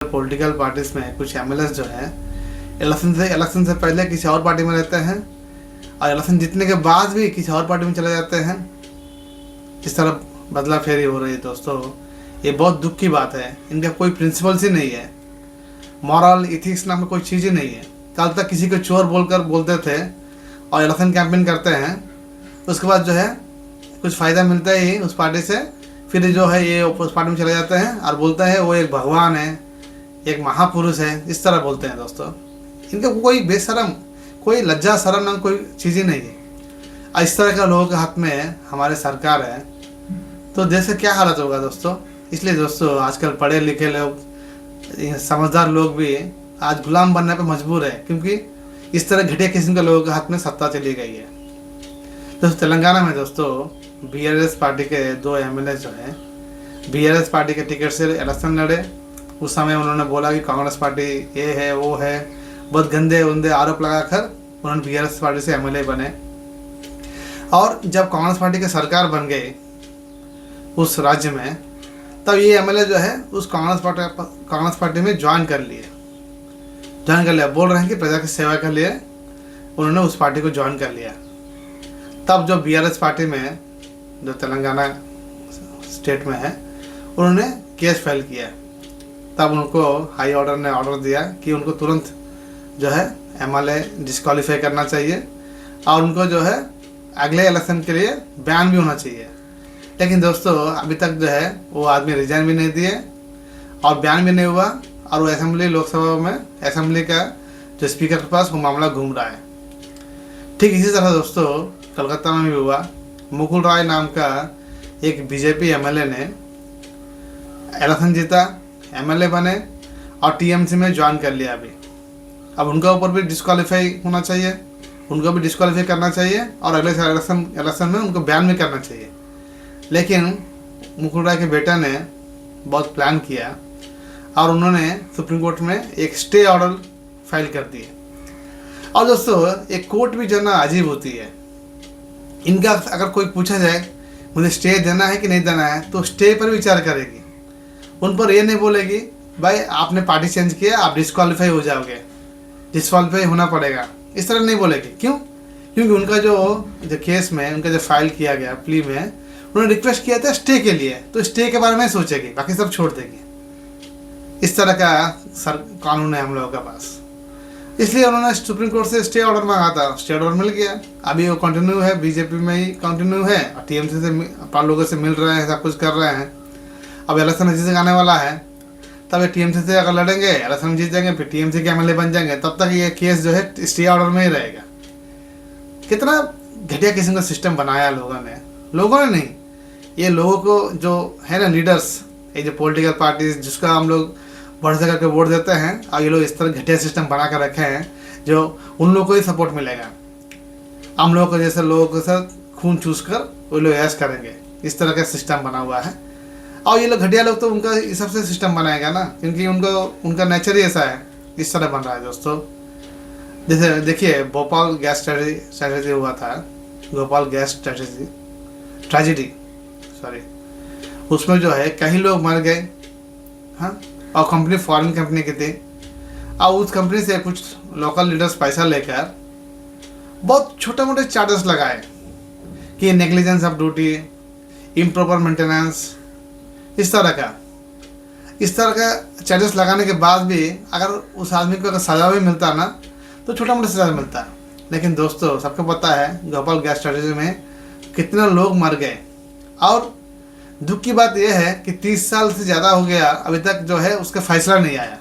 Political parties में कुछ MLAs जो है इलेक्शन से पहले किसी और पार्टी में रहते हैं और इलेक्शन जीतने के बाद भी किसी और पार्टी में चले जाते हैं। इस तरह बदला फेरी हो रही है दोस्तों। ये बहुत दुख की बात है। इनका कोई प्रिंसिपल्स ही नहीं है, मॉरल इथिक्स नाम की कोई चीज़ ही नहीं है। कल तक किसी को चोर बोलते थे और इलेक्शन कैंपेन करते हैं, उसके बाद जो है कुछ फ़ायदा मिलता ही उस पार्टी से, फिर जो है ये उस पार्टी में चले जाते हैं और बोलते हैं वो एक भगवान है, एक महापुरुष है, इस तरह बोलते हैं दोस्तों। इनका कोई बेशरम, कोई लज्जा शर्म नाम कोई चीज़ ही नहीं है। इस तरह का लोगों के हाथ में हमारे सरकार है तो देश का क्या हालत होगा दोस्तों। इसलिए दोस्तों आजकल पढ़े लिखे लोग, समझदार लोग भी आज गुलाम बनने पे मजबूर है, क्योंकि इस तरह घटिया किस्म के लोगों के हाथ में सत्ता चली गई है। दोस्तों तेलंगाना में दोस्तों बीआरएस पार्टी के 2 एमएलए जो हैं बीआरएस पार्टी के टिकट से इलेक्शन लड़े। उस समय उन्होंने बोला कि कांग्रेस पार्टी ये है वो है, बहुत गंदे उंदे आरोप लगाकर उन्होंने बीआरएस पार्टी से एमएलए बने। और जब कांग्रेस पार्टी की सरकार बन गई उस राज्य में, तब ये एमएलए जो है उस कांग्रेस पार्टी में ज्वाइन कर लिया। बोल रहे हैं कि प्रजा की सेवा के लिए उन्होंने उस पार्टी को ज्वाइन कर लिया। तब जो बीआरएस पार्टी में जो तेलंगाना स्टेट में है उन्होंने केस फाइल किया। तब उनको हाई ऑर्डर ने ऑर्डर दिया कि उनको तुरंत जो है एमएलए डिस्क्वालीफाई करना चाहिए और उनको जो है अगले इलेक्शन के लिए बैन भी होना चाहिए। लेकिन दोस्तों अभी तक जो है वो आदमी रिजाइन भी नहीं दिए और बैन भी नहीं हुआ और वो असेंबली लोकसभा में असेंबली का जो स्पीकर के पास वो मामला घूम रहा है। ठीक इसी तरह दोस्तों कलकत्ता में भी हुआ। मुकुल राय नाम का एक बीजेपी एमएलए ने इलेक्शन जीता, एमएलए बने और टीएमसी में ज्वाइन कर लिया। अब उनका ऊपर भी डिस्क्वालीफाई होना चाहिए, उनको भी डिस्क्वालीफाई करना चाहिए और अगले इलेक्शन में उनको बैन भी करना चाहिए। लेकिन मुकुल राय के बेटा ने बहुत प्लान किया और उन्होंने सुप्रीम कोर्ट में एक स्टे ऑर्डर फाइल कर दिया। और दोस्तों एक कोर्ट भी जो ना अजीब होती है। इनका अगर कोई पूछा जाए मुझे स्टे देना है कि नहीं देना है तो स्टे पर विचार करेगी। उन पर ये नहीं बोलेगी भाई आपने पार्टी चेंज किया आप डिस्क्वालीफाई हो जाओगे, डिस्क्वालीफाई होना पड़ेगा, इस तरह नहीं बोलेगी। क्यों? क्योंकि उनका जो केस में उनका जो फाइल किया गया प्ली में उन्होंने रिक्वेस्ट किया था स्टे के लिए, तो स्टे के बारे में सोचेगी, बाकी सब छोड़ देगी। इस तरह का कानून है हम लोगों के पास। इसलिए उन्होंने सुप्रीम कोर्ट से स्टे ऑर्डर मांगा था, स्टे ऑर्डर मिल गया। अभी वो कंटिन्यू है, बीजेपी में ही कंटिन्यू है और टीएमसी से लोगों से मिल रहे हैं, सब कुछ कर रहे हैं। अब इलेक्शन जीत आने वाला है, तब ये टीएमसी से अगर लड़ेंगे, इलेक्शन जीत जाएंगे, फिर टीएमसी के एमएलए बन जाएंगे, तब तक ये केस जो है स्टे ऑर्डर में ही रहेगा। कितना घटिया किस्म का सिस्टम बनाया लोगों ने नहीं, ये लोगों को जो है ना लीडर्स, ये जो पॉलिटिकल पार्टीज जिसका हम लोग बढ़ से करके वोट देते हैं, और ये लोग इस तरह घटिया सिस्टम बना कर रखे हैं जो उन लोगों को ही सपोर्ट मिलेगा। हम लोगों को जैसे लोगों के साथ खून चूस कर वो लोग ऐश करेंगे, इस तरह का सिस्टम बना हुआ है। और ये लोग घटिया लोग तो उनका इस सबसे सिस्टम बनाएगा ना, क्योंकि उनका नेचर ही ऐसा है, इस तरह बन रहा है दोस्तों। जैसे देखिए भोपाल गैस ट्रेजेडी हुआ था, भोपाल गैस ट्रेजेडी उसमें जो है कई लोग मर गए। हाँ, और कंपनी फॉरेन कंपनी की थी और उस कंपनी से कुछ लोकल लीडर्स पैसा लेकर बहुत छोटे मोटे चार्जेस लगाए कि negligence of duty, improper maintenance, इस तरह का चार्जेस लगाने के बाद भी अगर उस आदमी को अगर सज़ा भी मिलता ना तो छोटा मोटा सज़ा मिलता। लेकिन दोस्तों सबको पता है भोपाल गैस ट्रेजेडी में कितने लोग मर गए। और दुख की बात यह है कि 30 साल से ज़्यादा हो गया, अभी तक जो है उसका फैसला नहीं आया।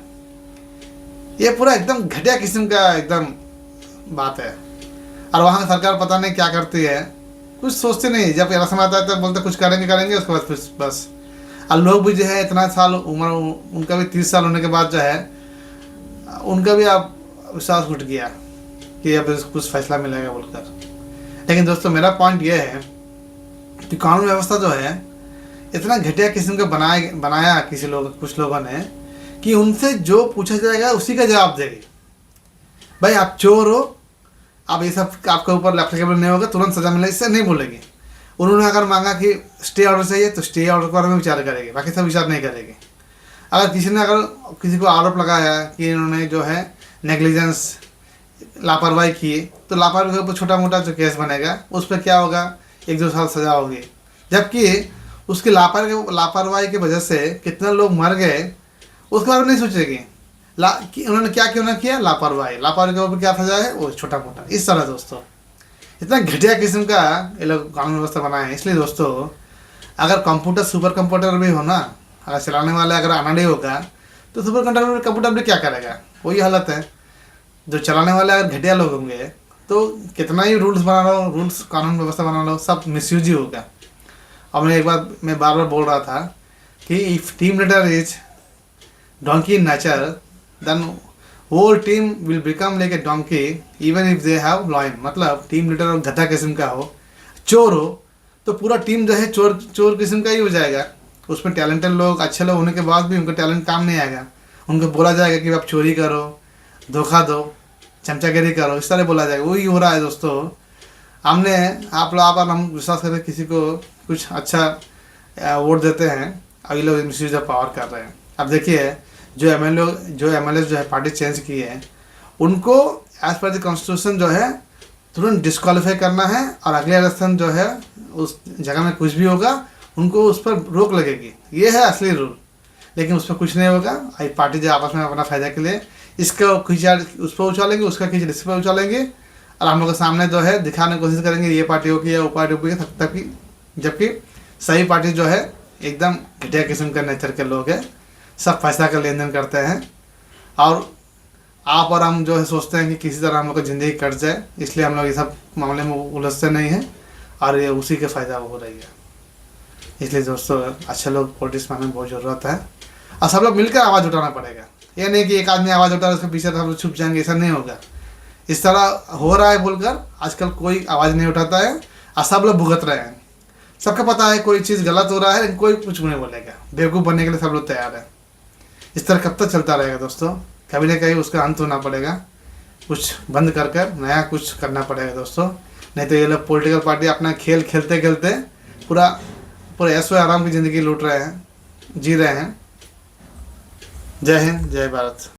ये पूरा एकदम घटिया किस्म का एकदम बात है। और वहाँ सरकार पता नहीं क्या करती है, कुछ सोचते नहीं। जब इलेक्शन आता है तो बोलते कुछ करेंगे, उसके बाद फिर बस। और लोग भी जो है इतना साल उम्र, उनका भी 30 साल होने के बाद जो है उनका भी अब विश्वास उठ गया कि अब कुछ फैसला मिलेगा बोलकर। लेकिन दोस्तों मेरा पॉइंट ये है कि कानून व्यवस्था जो है इतना घटिया किस्म का बनाया कुछ लोगों ने कि उनसे जो पूछा जाएगा उसी का जवाब देगी। भाई आप चोर हो, आप ये सब आपके ऊपर एप्लीकेबल नहीं होगा, तुरंत सजा मिलेगी, इससे नहीं बोलेगी। उन्होंने अगर मांगा कि स्टे ऑर्डर चाहिए तो स्टे ऑर्डर के बारे में विचार करेगी, बाकी सब विचार नहीं करेगी। अगर किसी को आरोप लगाया कि इन्होंने जो है नेग्लिजेंस, लापरवाही की, तो लापरवाही के ऊपर छोटा मोटा जो केस बनेगा उस पर क्या होगा, 1-2 साल सजा होगी। जबकि उसकी लापरवाही की वजह से कितने लोग मर गए उसके बारे में नहीं सोचेगी। कि उन्होंने क्या क्यों ना किया, लापरवाही के ऊपर क्या सजा है, वो छोटा मोटा। इस तरह दोस्तों इतना घटिया किस्म का ये लोग कानून व्यवस्था बनाए हैं। इसलिए दोस्तों अगर कंप्यूटर सुपर कंप्यूटर भी हो ना, अगर चलाने वाला अगर अनाड़ी होगा तो सुपर कंप्यूटर भी क्या करेगा, वही हालत है। जो चलाने वाले अगर घटिया लोग होंगे तो कितना ही रूल्स बना लो, रूल्स कानून व्यवस्था बना लो, सब मिसयूज ही होगा। और मैं बार बार बोल रहा था कि if team leader is donkey in nature then whole team will become like a donkey even if they have lion. मतलब टीम लीडर और गधा किस्म का हो, चोर हो, तो पूरा टीम जो है चोर किस्म का ही हो जाएगा। उसमें टैलेंटेड लोग, अच्छे लोग होने के बाद भी उनका टैलेंट काम नहीं आएगा। उनको बोला जाएगा कि आप चोरी करो, धोखा दो, चमचागिरी करो, इस तरह बोला जाएगा। वही हो रहा है दोस्तों। हमने आप लोग आप हम विश्वास करके किसी को कुछ अच्छा वोट देते हैं, अभी लोग मिसयूज ऑफ पावर कर रहे हैं। अब देखिए जो एमएलए जो है पार्टी चेंज की है, उनको एज पर द कॉन्स्टिट्यूशन जो है तुरंत डिस्क्वालीफाई करना है, और अगले इलेक्शन जो है उस जगह में कुछ भी होगा उनको उस पर रोक लगेगी। ये है असली रूल। लेकिन उस पर कुछ नहीं होगा। आई पार्टी जो आपस में अपना फायदा के लिए इसका खींचा उस पर उछालेंगे, उसका खींच इस पर उछालेंगे, और हम लोग के सामने जो है दिखाने की कोशिश करेंगे ये पार्टी हो की या वो पार्टी हो की, तब की जबकि सही पार्टी जो है एकदम घटिया किस्म का नेचर के लोग हैं, सब पैसा का लेन देन करते हैं। और आप और हम जो है सोचते हैं कि किसी तरह हम लोग की ज़िंदगी कट जाए, इसलिए हम लोग ये सब मामले में उलझते नहीं हैं, और ये उसी के फ़ायदा हो रही है। इसलिए दोस्तों अच्छे लोग पॉलिटिक्स में हमें बहुत ज़रूरत है, और सब लोग मिलकर आवाज़ उठाना पड़ेगा। ये नहीं कि एक आदमी आवाज़ उठा उसके पीछे सब लोग छुप जाएंगे, ऐसा नहीं होगा। इस तरह हो रहा है बोलकर आजकल कोई आवाज़ नहीं उठाता है, और सब लोग भुगत रहे हैं। सबको पता है कोई चीज़ गलत हो रहा है, लेकिन कोई कुछ नहीं बोलेगा। बेवकूफ़ बनने के लिए सब लोग तैयार है। इस तरह कब तक चलता रहेगा दोस्तों? कभी ना कहीं उसका अंत होना पड़ेगा। कुछ बंद कर नया कुछ करना पड़ेगा दोस्तों। नहीं तो ये लोग पॉलिटिकल पार्टी अपना खेल खेलते खेलते पूरा ऐशो आराम की ज़िंदगी लूट रहे हैं, जी रहे हैं। जय हिंद, जय भारत।